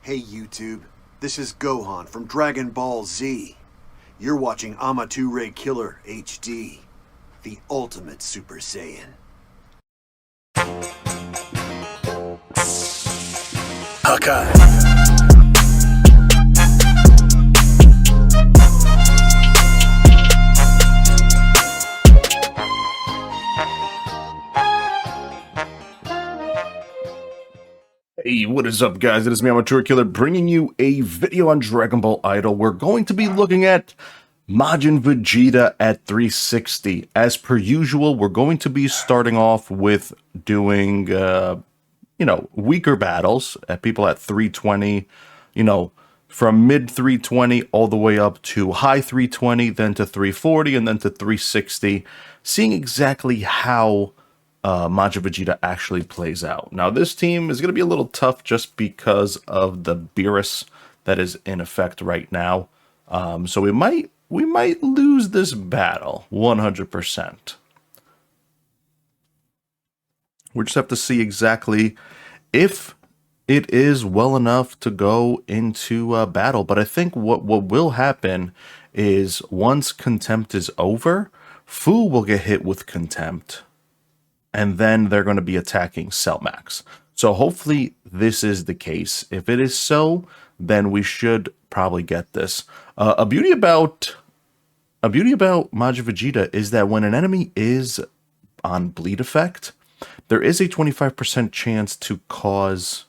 Hey YouTube, this is Gohan from Dragon Ball Z. You're watching AmatureKiLLerHD, the ultimate Super Saiyan. Hawkeye. Hey, what is up, guys? It is me, AmatureKiLLer, bringing you a video on Dragon Ball Idol. We're going to be looking at Majin Vegeta at 360. As per usual, we're going to be starting off with doing, weaker battles at people at 320, from mid 320 all the way up to high 320, then to 340, and then to 360, seeing exactly how Majin Vegeta actually plays out. Now, this team is going to be a little tough just because of the Beerus that is in effect right now. So we might lose this battle 100%. We just have to see exactly if it is well enough to go into battle. But I think what will happen is once Contempt is over, Fu will get hit with Contempt, and then they're going to be attacking Cell Max. So hopefully this is the case. If it is so, then we should probably get this. A beauty about Majin Vegeta is that when an enemy is on bleed effect, there is a 25% chance to cause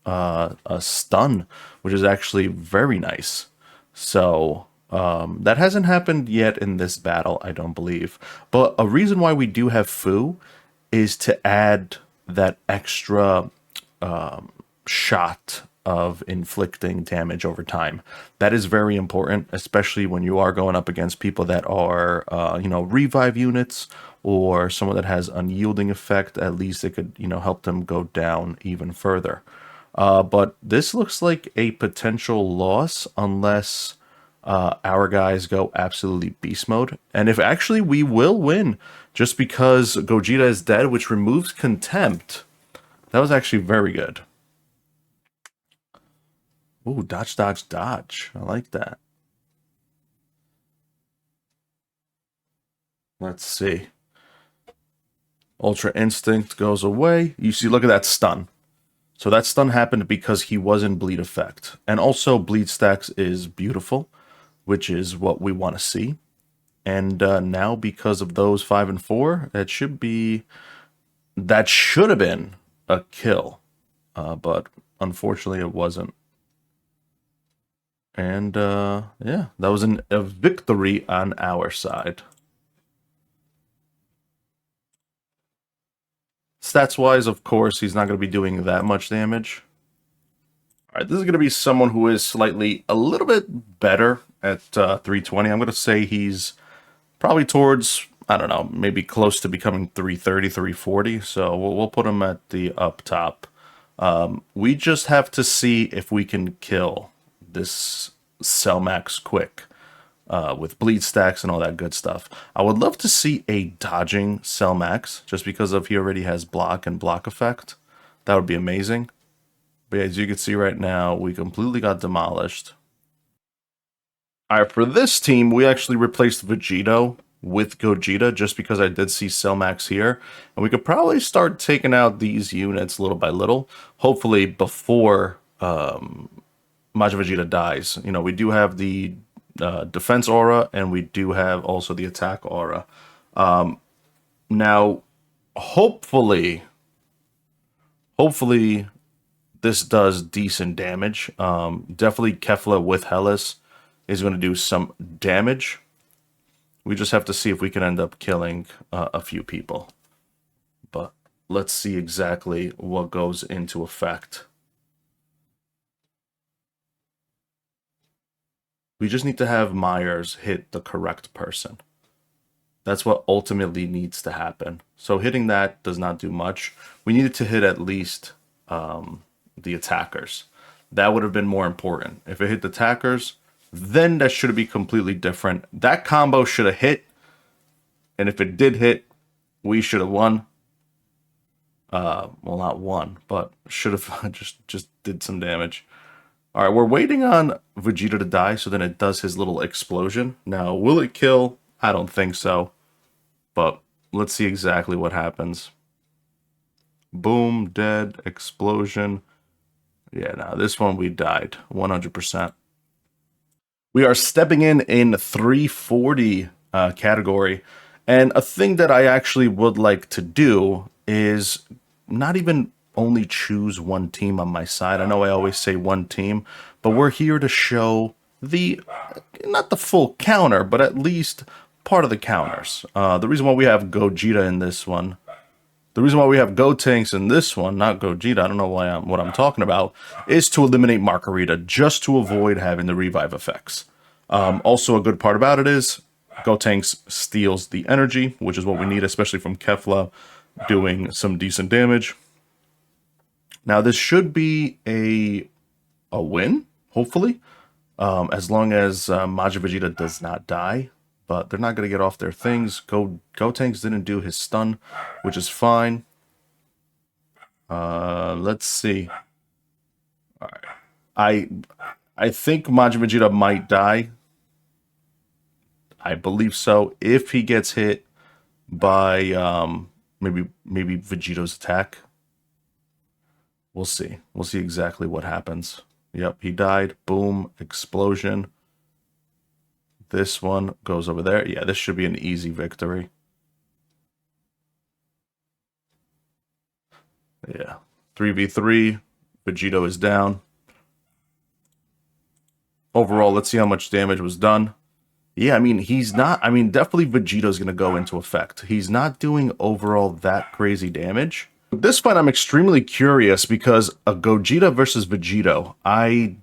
a stun, which is actually very nice. So that hasn't happened yet in this battle, I don't believe. But a reason why we do have Fu is to add that extra shot of inflicting damage over time. That is very important, especially when you are going up against people that are, revive units or someone that has unyielding effect. At least it could, help them go down even further. But this looks like a potential loss unless our guys go absolutely beast mode. And if actually we will win, just because Gogeta is dead, which removes Contempt. That was actually very good. Ooh, dodge, dodge, dodge. I like that. Let's see. Ultra Instinct goes away. You see, look at that stun. So that stun happened because he was in bleed effect. And also bleed stacks is beautiful, which is what we want to see. And now, because of those 5 and 4, that should have been a kill, but unfortunately it wasn't. And yeah, that was a victory on our side. Stats wise, of course, he's not going to be doing that much damage. All right, this is going to be someone who is a little bit better at 320. I'm going to say he's probably towards, I don't know, maybe close to becoming 330, 340. So we'll put him at the up top. We just have to see if we can kill this Cell Max quick with bleed stacks and all that good stuff. I would love to see a dodging Cell Max just because of he already has block and block effect. That would be amazing. But as you can see right now, we completely got demolished. All right, for this team, we actually replaced Vegito with Gogeta just because I did see Cell Max here. And we could probably start taking out these units little by little, hopefully before Majin Vegeta dies. We do have the defense aura, and we do have also the attack aura. Now, hopefully this does decent damage. Definitely Kefla with Hellas is going to do some damage. We just have to see if we can end up killing a few people. But let's see exactly what goes into effect. We just need to have Myers hit the correct person. That's what ultimately needs to happen. So hitting that does not do much. We needed to hit at least the attackers. That would have been more important. If it hit the attackers, then that should be completely different. That combo should have hit, and if it did hit, we should have won. Well, not won, but should have just did some damage. All right, we're waiting on Vegeta to die, so then it does his little explosion. Now, will it kill? I don't think so. But let's see exactly what happens. Boom, dead, explosion. Yeah, no, this one we died, 100%. We are stepping in 340 category. And a thing that I actually would like to do is not even only choose one team on my side. I know I always say one team, but we're here to show the, not the full counter, but at least part of the counters. The reason why we have Gogeta in this one, the reason why we have Gotenks in this one, not Gogeta, I don't know what I'm talking about, is to eliminate Margarita, just to avoid having the revive effects. Also, a good part about it is Gotenks steals the energy, which is what we need, especially from Kefla, doing some decent damage. Now, this should be a win, hopefully, as long as Majin Vegeta does not die. But they're not going to get off their things. Gotenks didn't do his stun, which is fine. Let's see. All right. I think Majin Vegeta might die. I believe so. If he gets hit by maybe Vegeto's attack. We'll see. We'll see exactly what happens. Yep, he died. Boom, explosion. This one goes over there. Yeah, this should be an easy victory. Yeah. 3v3. Vegito is down. Overall, let's see how much damage was done. Yeah, I mean, he's not... I mean, definitely Vegito's going to go into effect. He's not doing overall that crazy damage. This fight, I'm extremely curious because a Gogeta versus Vegito, I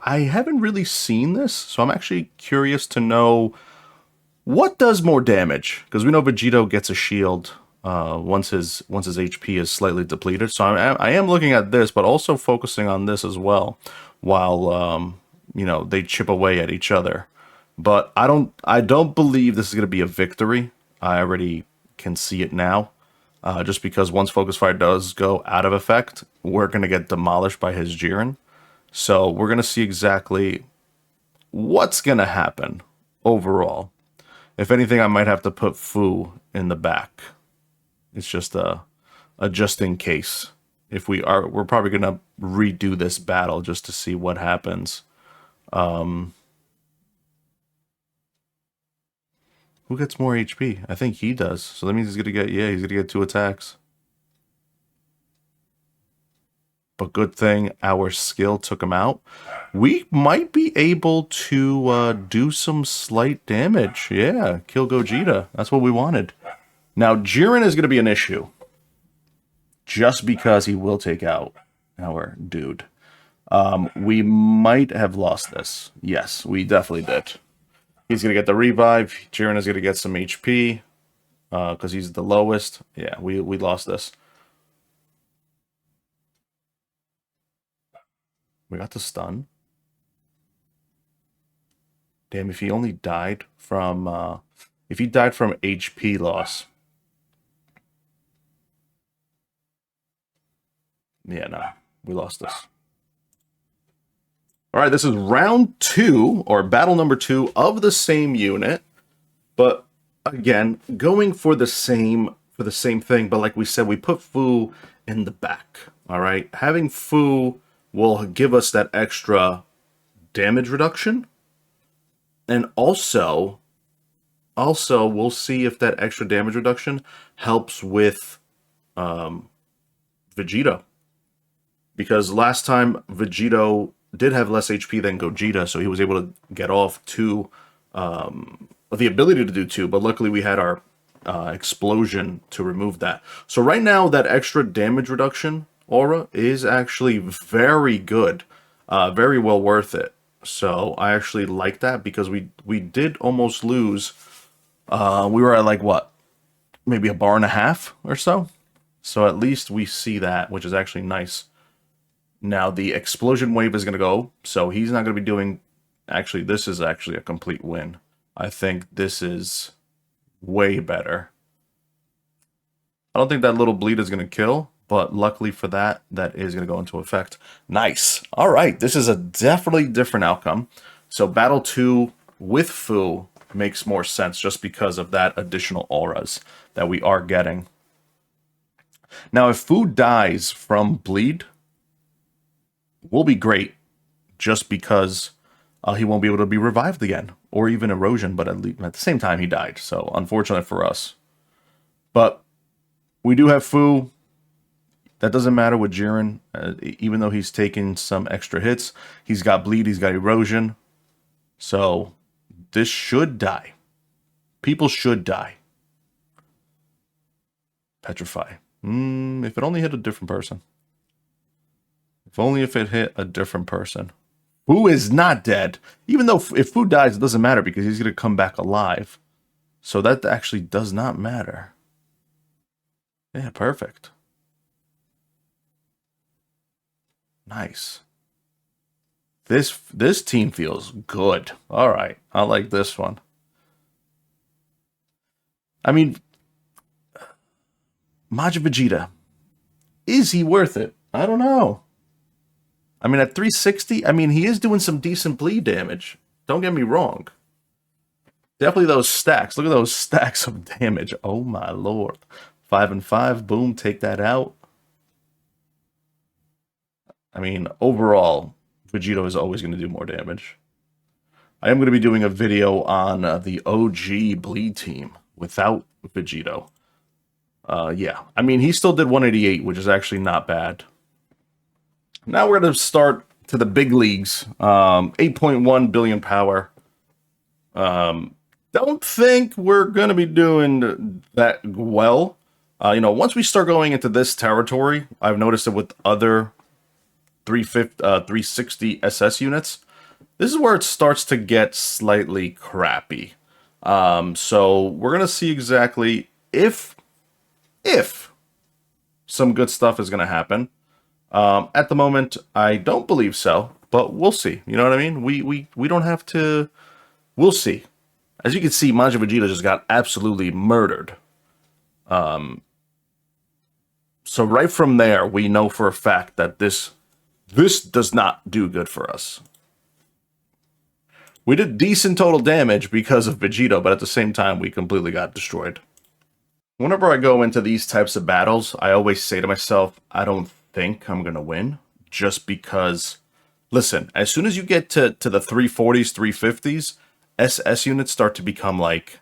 haven't really seen this, so I'm actually curious to know what does more damage, because we know Vegito gets a shield once his HP is slightly depleted. So I am looking at this, but also focusing on this as well, while you know, they chip away at each other. But I don't believe this is going to be a victory. I already can see it now. Just because once Focus Fire does go out of effect, we're going to get demolished by his Jiren. So we're going to see exactly what's going to happen overall. If anything, I might have to put Fu in the back. It's just a just in case. If we're probably going to redo this battle just to see what happens. Who gets more HP? I think he does. So that means he's gonna get 2 attacks. But good thing our skill took him out. We might be able to do some slight damage. Yeah, kill Gogeta. That's what we wanted. Now, Jiren is gonna be an issue. Just because he will take out our dude. We might have lost this. Yes, we definitely did. He's going to get the revive. Jiren is going to get some HP because he's the lowest. Yeah, we lost this. We got the stun. Damn, if he only died from... if he died from HP loss. Yeah, no. We lost this. All right, this is round 2, or battle number 2 of the same unit. But again, going for the same thing. But like we said, we put Fu in the back. All right, having Fu will give us that extra damage reduction, and also we'll see if that extra damage reduction helps with Vegeta, because last time Vegito did have less HP than Gogeta, so he was able to get off 2, the ability to do 2, but luckily we had our explosion to remove that. So right now, that extra damage reduction aura is actually very good, very well worth it. So I actually like that, because we did almost lose. We were at like, what, maybe a bar and a half or so? So at least we see that, which is actually nice. Now, the explosion wave is going to go, so he's not going to be doing... Actually, this is actually a complete win. I think this is way better. I don't think that little bleed is going to kill, But luckily for that, that is going to go into effect. Nice. All right, this is a definitely different outcome. So Battle 2 with Fu makes more sense just because of that additional auras that we are getting. Now, if Fu dies from bleed, will be great just because he won't be able to be revived again or even erosion, but at the same time he died. So unfortunate for us. But we do have Fu. That doesn't matter with Jiren, even though he's taken some extra hits. He's got bleed, he's got erosion. So this should die. People should die. Petrify. If it only hit a different person. If only if it hit a different person. Fu is not dead. Even though if Fu dies, it doesn't matter because he's going to come back alive. So that actually does not matter. Yeah, perfect. Nice. This team feels good. All right. I like this one. I mean, Majin Vegeta. Is he worth it? I don't know. I mean, at 360, I mean, he is doing some decent bleed damage. Don't get me wrong. Definitely those stacks. Look at those stacks of damage. Oh, my lord. 5 and 5. Boom. Take that out. I mean, overall, Vegito is always going to do more damage. I am going to be doing a video on the OG bleed team without Vegito. Yeah, I mean, he still did 188, which is actually not bad. Now we're going to start to the big leagues. 8.1 billion power. Don't think we're going to be doing that well. You know, once we start going into this territory, I've noticed it with other 360 SS units. This is where it starts to get slightly crappy. So we're going to see exactly if some good stuff is going to happen. At the moment, I don't believe so, but we'll see. You know what I mean? We don't have to... We'll see. As you can see, Majin Vegeta just got absolutely murdered. So right from there, we know for a fact that this does not do good for us. We did decent total damage because of Vegito, but at the same time, we completely got destroyed. Whenever I go into these types of battles, I always say to myself, I don't think I'm going to win. Just because, listen, as soon as you get to the 340s, 350s, SS units start to become like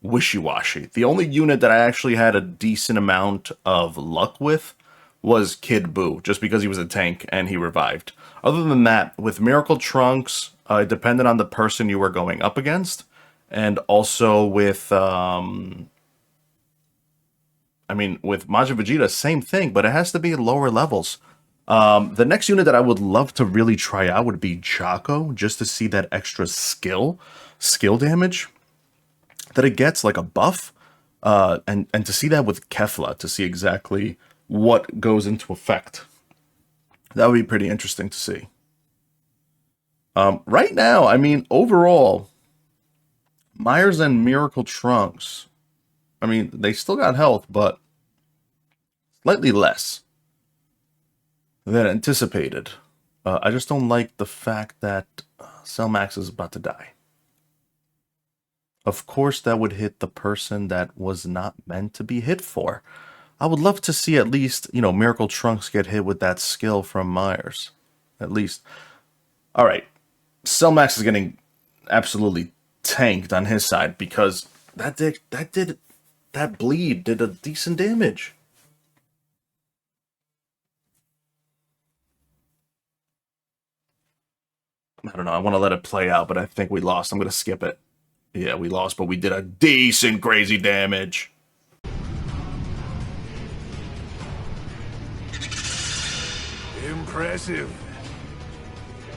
wishy-washy. The only unit that I actually had a decent amount of luck with was Kid Buu, just because he was a tank and he revived. Other than that, with Miracle Trunks, it depended on the person you were going up against, and also with, I mean, with Majin Vegeta, same thing, but it has to be lower levels. The next unit that I would love to really try out would be Chaco, just to see that extra skill damage that it gets, like a buff, and to see that with Kefla, to see exactly what goes into effect. That would be pretty interesting to see. Right now, I mean, overall, Myers and Miracle Trunks, I mean, they still got health, but slightly less than anticipated. I just don't like the fact that Cell Max is about to die. Of course, that would hit the person that was not meant to be hit for. I would love to see at least, you know, Miracle Trunks get hit with that skill from Myers. At least. Alright. Cell Max is getting absolutely tanked on his side because that bleed did a decent damage. I don't know. I want to let it play out, but I think we lost. I'm going to skip it. Yeah, we lost, but we did a decent crazy damage. Impressive.